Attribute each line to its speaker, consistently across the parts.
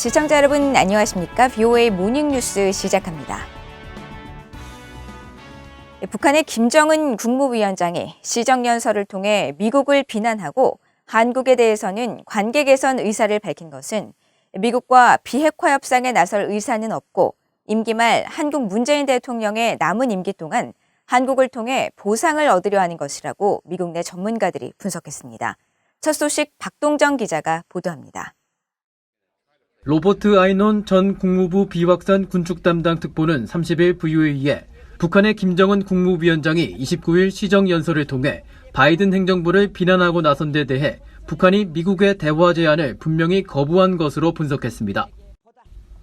Speaker 1: 시청자 여러분 안녕하십니까? VOA 모닝뉴스 시작합니다. 북한의 김정은 국무위원장이 시정연설을 통해 미국을 비난하고 한국에 대해서는 관계 개선 의사를 밝힌 것은 미국과 비핵화 협상에 나설 의사는 없고 임기 말 한국 문재인 대통령의 남은 임기 동안 한국을 통해 보상을 얻으려 하는 것이라고 미국 내 전문가들이 분석했습니다. 첫 소식 박동정 기자가 보도합니다.
Speaker 2: 로버트 아이논 전 국무부 비확산 군축 담당 특보는 30일 VOA에 북한의 김정은 국무위원장이 29일 시정연설을 통해 바이든 행정부를 비난하고 나선 데 대해 북한이 미국의 대화 제안을 분명히 거부한 것으로 분석했습니다.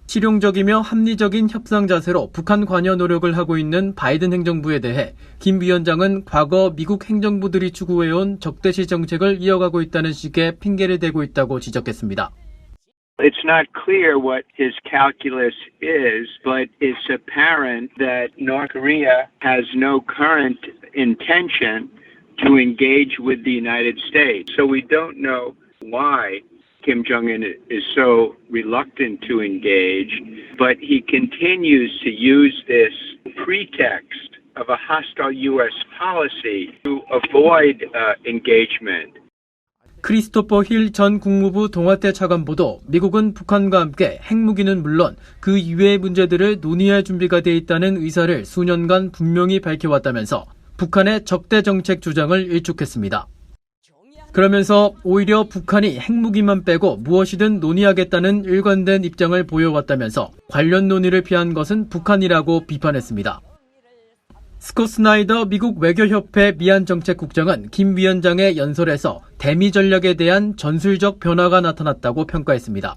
Speaker 2: 실용적이며 합리적인 협상 자세로 북한 관여 노력을 하고 있는 바이든 행정부에 대해 김 위원장은 과거 미국 행정부들이 추구해온 적대시 정책을 이어가고 있다는 식의 핑계를 대고 있다고 지적했습니다.
Speaker 3: It's not clear what his calculus is, but it's apparent that North Korea has no current intention to engage with the United States. So we don't know why Kim Jong-un is so reluctant to engage, but he continues to use this pretext of a hostile U.S. policy to avoid engagement.
Speaker 2: 크리스토퍼 힐 전 국무부 동아태 차관보도 미국은 북한과 함께 핵무기는 물론 그 이외의 문제들을 논의할 준비가 돼 있다는 의사를 수년간 분명히 밝혀왔다면서 북한의 적대 정책 주장을 일축했습니다. 그러면서 오히려 북한이 핵무기만 빼고 무엇이든 논의하겠다는 일관된 입장을 보여왔다면서 관련 논의를 피한 것은 북한이라고 비판했습니다. 스콧 스나이더 미국 외교협회 미안정책국장은 김 위원장의 연설에서 대미 전략에 대한 전술적 변화가 나타났다고 평가했습니다.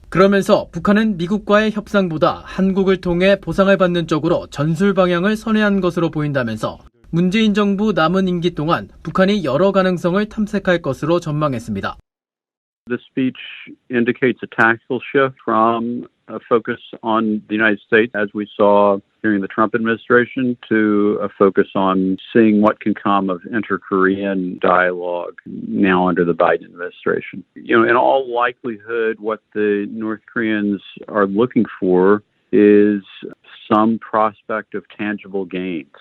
Speaker 2: 그러면서 북한은 미국과의 협상보다 한국을 통해 보상을 받는 쪽으로 전술 방향을 선회한 것으로 보인다면서 문재인 정부 남은 임기 동안 북한이 여러 가능성을 탐색할 것으로 전망했습니다.
Speaker 4: The speech indicates a tactical shift from a focus on the United States, as we saw during the Trump administration, to a focus on seeing what can come of inter-Korean dialogue now under the Biden administration. In all likelihood, what the North Koreans are looking for is some prospect of tangible gains.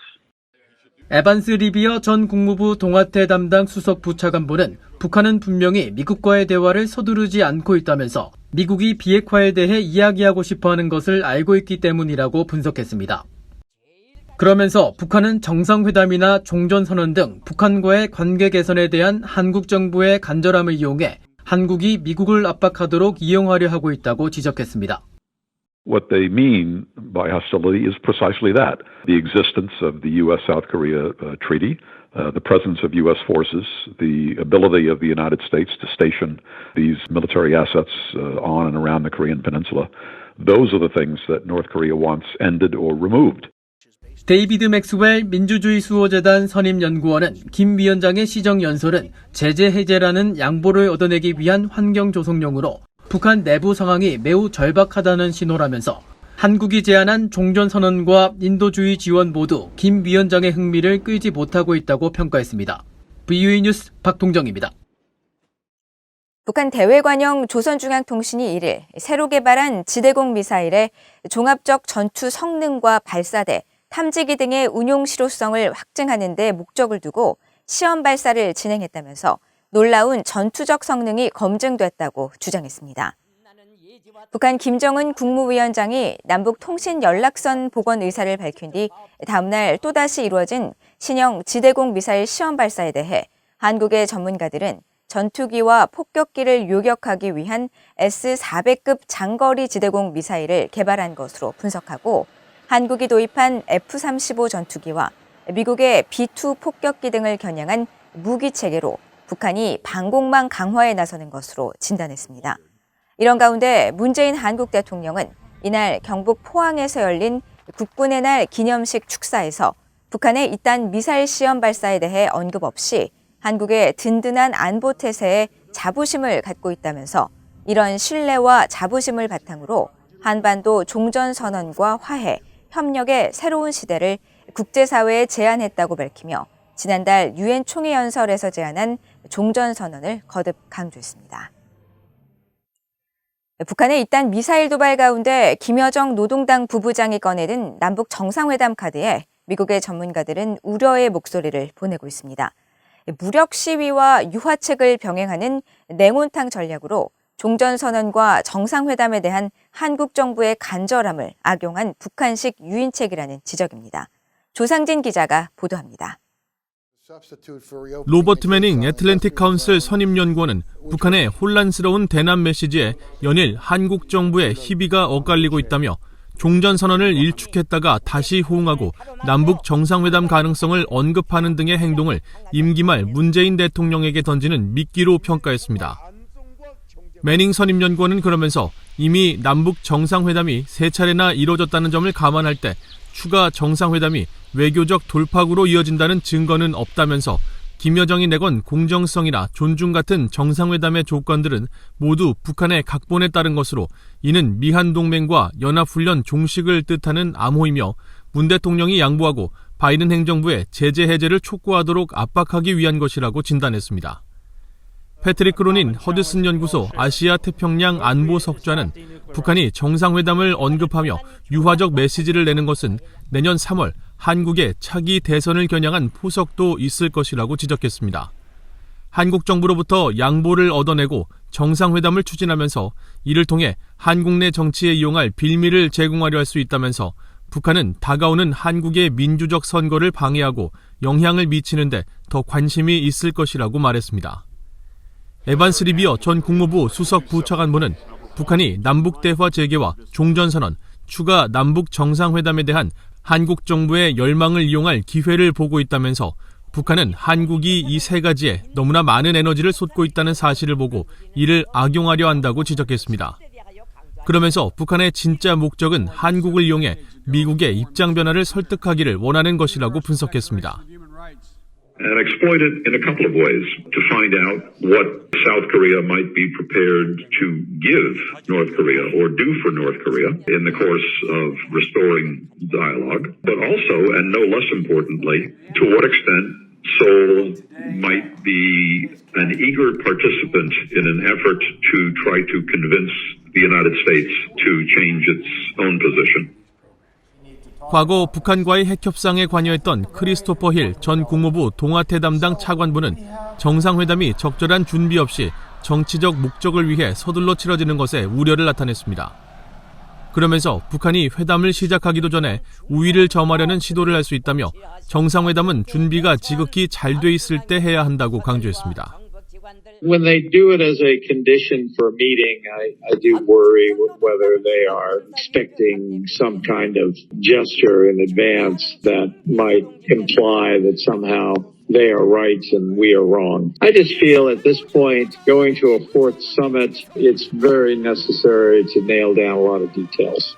Speaker 2: 에반스 리비어 전 국무부 동아태 담당 수석 부차관보는 북한은 분명히 미국과의 대화를 서두르지 않고 있다면서 미국이 비핵화에 대해 이야기하고 싶어하는 것을 알고 있기 때문이라고 분석했습니다. 그러면서 북한은 정상회담이나 종전선언 등 북한과의 관계 개선에 대한 한국 정부의 간절함을 이용해 한국이 미국을 압박하도록 이용하려 하고 있다고 지적했습니다.
Speaker 5: What they mean by hostility is precisely that, the existence of the U.S.-South Korea treaty, the presence of U.S. forces, the ability of the United States to station these military assets on and around the Korean peninsula. Those are the things that North Korea wants ended or removed.
Speaker 2: 데이비드 맥스웰 민주주의 수호재단 선임연구원은 김 위원장의 시정연설은 제재 해제라는 양보를 얻어내기 위한 환경 조성용으로 북한 내부 상황이 매우 절박하다는 신호라면서 한국이 제안한 종전선언과 인도주의 지원 모두 김 위원장의 흥미를 끌지 못하고 있다고 평가했습니다. VOA 뉴스 박동정입니다.
Speaker 1: 북한 대외관영 조선중앙통신이 1일 새로 개발한 지대공 미사일의 종합적 전투 성능과 발사대, 탐지기 등의 운용 실효성을 확증하는 데 목적을 두고 시험 발사를 진행했다면서 놀라운 전투적 성능이 검증됐다고 주장했습니다. 북한 김정은 국무위원장이 남북 통신 연락선 복원 의사를 밝힌 뒤 다음 날 또다시 이루어진 신형 지대공 미사일 시험 발사에 대해 한국의 전문가들은 전투기와 폭격기를 요격하기 위한 S-400급 장거리 지대공 미사일을 개발한 것으로 분석하고 한국이 도입한 F-35 전투기와 미국의 B-2 폭격기 등을 겨냥한 무기 체계로 북한이 방공망 강화에 나서는 것으로 진단했습니다. 이런 가운데 문재인 한국 대통령은 이날 경북 포항에서 열린 국군의 날 기념식 축사에서 북한의 이딴 미사일 시험 발사에 대해 언급 없이 한국의 든든한 안보 태세에 자부심을 갖고 있다면서 이런 신뢰와 자부심을 바탕으로 한반도 종전선언과 화해, 협력의 새로운 시대를 국제사회에 제안했다고 밝히며 지난달 유엔 총회연설에서 제안한 종전선언을 거듭 강조했습니다. 북한의 잇단 미사일 도발 가운데 김여정 노동당 부부장이 꺼내든 남북 정상회담 카드에 미국의 전문가들은 우려의 목소리를 보내고 있습니다. 무력 시위와 유화책을 병행하는 냉온탕 전략으로 종전선언과 정상회담에 대한 한국 정부의 간절함을 악용한 북한식 유인책이라는 지적입니다. 조상진 기자가 보도합니다.
Speaker 6: 로버트 매닝 애틀랜틱 카운슬 선임연구원은 북한의 혼란스러운 대남 메시지에 연일 한국 정부의 희비가 엇갈리고 있다며 종전선언을 일축했다가 다시 호응하고 남북 정상회담 가능성을 언급하는 등의 행동을 임기 말 문재인 대통령에게 던지는 미끼로 평가했습니다. 매닝 선임연구원은 그러면서 이미 남북 정상회담이 3차례나 이뤄졌다는 점을 감안할 때 추가 정상회담이 외교적 돌파구로 이어진다는 증거는 없다면서 김여정이 내건 공정성이나 존중 같은 정상회담의 조건들은 모두 북한의 각본에 따른 것으로 이는 미한동맹과 연합훈련 종식을 뜻하는 암호이며 문 대통령이 양보하고 바이든 행정부의 제재 해제를 촉구하도록 압박하기 위한 것이라고 진단했습니다. 패트릭 크로닌 허드슨 연구소 아시아 태평양 안보석좌는 북한이 정상회담을 언급하며 유화적 메시지를 내는 것은 내년 3월 한국의 차기 대선을 겨냥한 포석도 있을 것이라고 지적했습니다. 한국 정부로부터 양보를 얻어내고 정상회담을 추진하면서 이를 통해 한국 내 정치에 이용할 빌미를 제공하려 할 수 있다면서 북한은 다가오는 한국의 민주적 선거를 방해하고 영향을 미치는데 더 관심이 있을 것이라고 말했습니다. 에반스 리비어 전 국무부 수석 부차관보는 북한이 남북대화 재개와 종전선언, 추가 남북 정상회담에 대한 한국 정부의 열망을 이용할 기회를 보고 있다면서 북한은 한국이 이 3가지에 너무나 많은 에너지를 쏟고 있다는 사실을 보고 이를 악용하려 한다고 지적했습니다. 그러면서 북한의 진짜 목적은 한국을 이용해 미국의 입장 변화를 설득하기를 원하는 것이라고 분석했습니다.
Speaker 7: And exploit it in a couple of ways to find out what South Korea might be prepared to give North Korea or do for North Korea in the course of restoring dialogue, but also, and no less importantly, to what extent Seoul might be an eager participant in an effort to try to convince the United States to change its own position.
Speaker 6: 과거 북한과의 핵협상에 관여했던 크리스토퍼 힐 전 국무부 동아태 담당 차관보는 정상회담이 적절한 준비 없이 정치적 목적을 위해 서둘러 치러지는 것에 우려를 나타냈습니다. 그러면서 북한이 회담을 시작하기도 전에 우위를 점하려는 시도를 할 수 있다며 정상회담은 준비가 지극히 잘 돼 있을 때 해야 한다고 강조했습니다.
Speaker 8: When they do it as a condition for a meeting, I do worry whether they are expecting some kind of gesture in advance that might imply that somehow they are right and we are wrong. I just feel at this point, going to a fourth summit, it's very necessary to nail down a lot of details.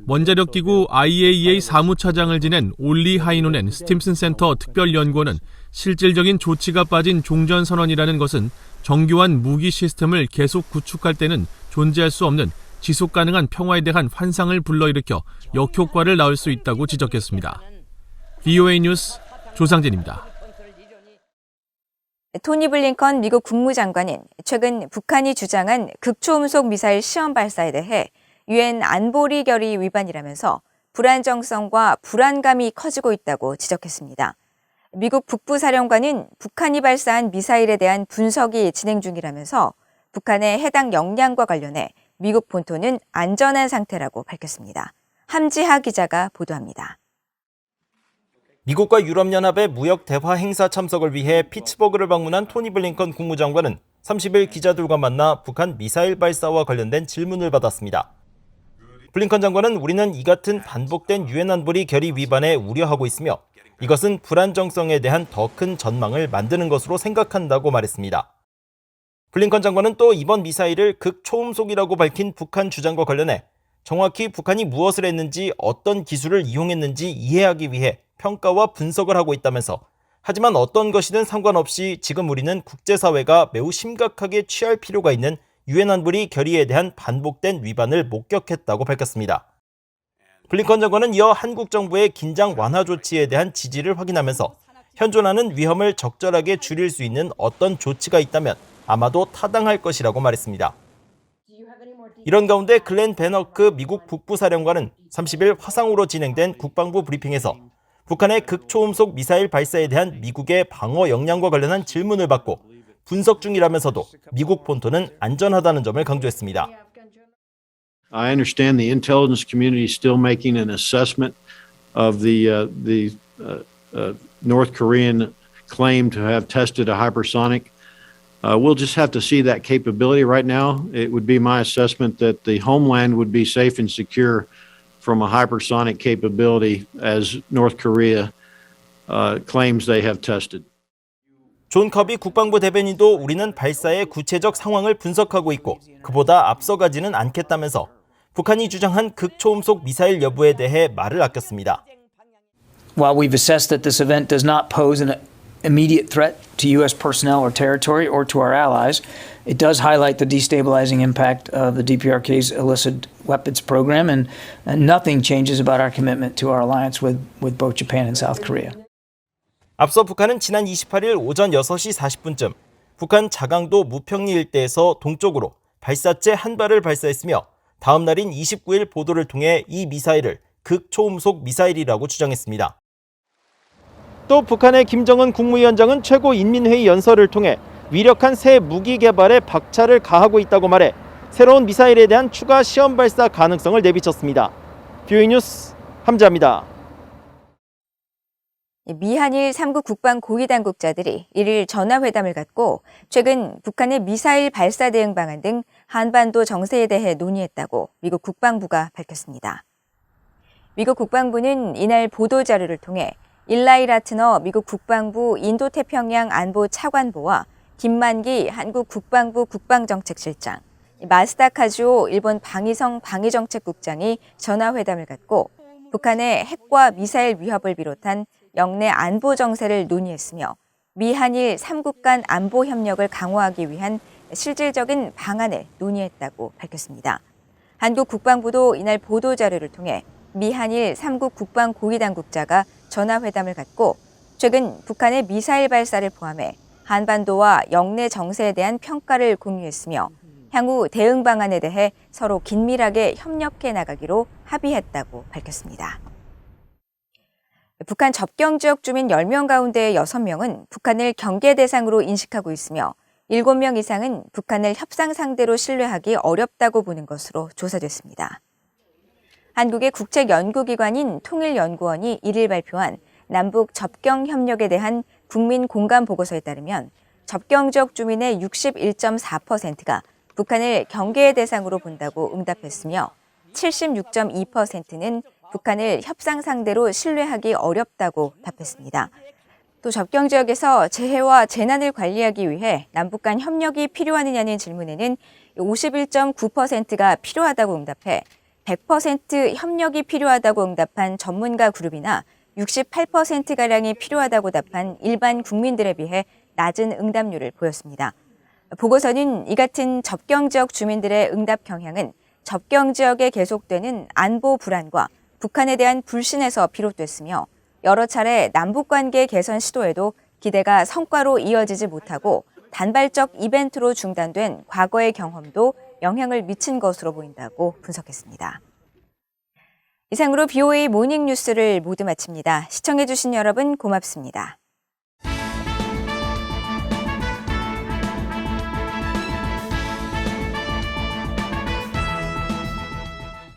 Speaker 6: 원자력기구 IAEA 사무차장을 지낸 올리 하이노넨 스팀슨 센터 특별연구원은 실질적인 조치가 빠진 종전선언이라는 것은 정교한 무기 시스템을 계속 구축할 때는 존재할 수 없는 지속가능한 평화에 대한 환상을 불러일으켜 역효과를 낳을 수 있다고 지적했습니다. VOA 뉴스 조상진입니다.
Speaker 1: 토니 블링컨 미국 국무장관은 최근 북한이 주장한 극초음속 미사일 시험 발사에 대해 유엔 안보리 결의 위반이라면서 불안정성과 불안감이 커지고 있다고 지적했습니다. 미국 북부사령관은 북한이 발사한 미사일에 대한 분석이 진행 중이라면서 북한의 해당 역량과 관련해 미국 본토는 안전한 상태라고 밝혔습니다. 함지하 기자가 보도합니다.
Speaker 9: 미국과 유럽연합의 무역 대화 행사 참석을 위해 피츠버그를 방문한 토니 블링컨 국무장관은 30일 기자들과 만나 북한 미사일 발사와 관련된 질문을 받았습니다. 블링컨 장관은 우리는 이 같은 반복된 유엔 안보리 결의 위반에 우려하고 있으며 이것은 불안정성에 대한 더 큰 전망을 만드는 것으로 생각한다고 말했습니다. 블링컨 장관은 또 이번 미사일을 극초음속이라고 밝힌 북한 주장과 관련해 정확히 북한이 무엇을 했는지 어떤 기술을 이용했는지 이해하기 위해 평가와 분석을 하고 있다면서 하지만 어떤 것이든 상관없이 지금 우리는 국제사회가 매우 심각하게 취할 필요가 있는 유엔 안보리 결의에 대한 반복된 위반을 목격했다고 밝혔습니다. 블링컨 장관은 이어 한국 정부의 긴장 완화 조치에 대한 지지를 확인하면서 현존하는 위험을 적절하게 줄일 수 있는 어떤 조치가 있다면 아마도 타당할 것이라고 말했습니다. 이런 가운데 글렌 베너크 미국 북부사령관은 30일 화상으로 진행된 국방부 브리핑에서 북한의 극초음속 미사일 발사에 대한 미국의 방어 역량과 관련한 질문을 받고 분석 중이라면서도 미국 본토는 안전하다는 점을 강조했습니다.
Speaker 10: I understand the intelligence community is still making an assessment of the North Korean claim to have tested a hypersonic. We'll just have to see that capability. Right now, it would be my assessment that the homeland would be safe and secure from a hypersonic capability as North Korea claims they have tested.
Speaker 9: 존 커비 국방부 대변인도 우리는 발사의 구체적 상황을 분석하고 있고 그보다 앞서가지는 않겠다면서 북한이 주장한 극초음속 미사일 여부에 대해 말을 아꼈습니다.
Speaker 11: While we've assessed that this event does not pose an immediate threat to U.S. personnel or territory or to our allies, it does highlight the destabilizing impact of the DPRK's illicit weapons program, and nothing changes about our commitment to our alliance with both Japan and South Korea.
Speaker 9: 앞서 북한은 지난 28일 오전 6시 40분쯤 북한 자강도 무평리 일대에서 동쪽으로 발사체 한 발을 발사했으며 다음 날인 29일 보도를 통해 이 미사일을 극초음속 미사일이라고 주장했습니다. 또 북한의 김정은 국무위원장은 최고인민회의 연설을 통해 위력한 새 무기 개발에 박차를 가하고 있다고 말해 새로운 미사일에 대한 추가 시험 발사 가능성을 내비쳤습니다. 뷰이 뉴스 함자입니다.
Speaker 1: 미한일 3국 국방 고위 당국자들이 1일 전화회담을 갖고 최근 북한의 미사일 발사 대응 방안 등 한반도 정세에 대해 논의했다고 미국 국방부가 밝혔습니다. 미국 국방부는 이날 보도자료를 통해 일라이 라트너 미국 국방부 인도태평양 안보 차관보와 김만기 한국 국방부 국방정책실장, 마스다 카즈오 일본 방위성 방위정책국장이 전화회담을 갖고 북한의 핵과 미사일 위협을 비롯한 영내 안보 정세를 논의했으며 미한일 3국 간 안보 협력을 강화하기 위한 실질적인 방안을 논의했다고 밝혔습니다. 한국 국방부도 이날 보도자료를 통해 미한일 3국 국방 고위 당국자가 전화회담을 갖고 최근 북한의 미사일 발사를 포함해 한반도와 영내 정세에 대한 평가를 공유했으며 향후 대응 방안에 대해 서로 긴밀하게 협력해 나가기로 합의했다고 밝혔습니다. 북한 접경 지역 주민 10명 가운데 6명은 북한을 경계 대상으로 인식하고 있으며 7명 이상은 북한을 협상 상대로 신뢰하기 어렵다고 보는 것으로 조사됐습니다. 한국의 국책연구기관인 통일연구원이 1일 발표한 남북 접경 협력에 대한 국민 공감 보고서에 따르면 접경 지역 주민의 61.4%가 북한을 경계의 대상으로 본다고 응답했으며 76.2%는 북한을 협상 상대로 신뢰하기 어렵다고 답했습니다. 또 접경 지역에서 재해와 재난을 관리하기 위해 남북 간 협력이 필요하느냐는 질문에는 51.9%가 필요하다고 응답해 100% 협력이 필요하다고 응답한 전문가 그룹이나 68%가량이 필요하다고 답한 일반 국민들에 비해 낮은 응답률을 보였습니다. 보고서는 이 같은 접경 지역 주민들의 응답 경향은 접경 지역에 계속되는 안보 불안과 북한에 대한 불신에서 비롯됐으며 여러 차례 남북관계 개선 시도에도 기대가 성과로 이어지지 못하고 단발적 이벤트로 중단된 과거의 경험도 영향을 미친 것으로 보인다고 분석했습니다. 이상으로 BOA 모닝뉴스를 모두 마칩니다. 시청해주신 여러분 고맙습니다.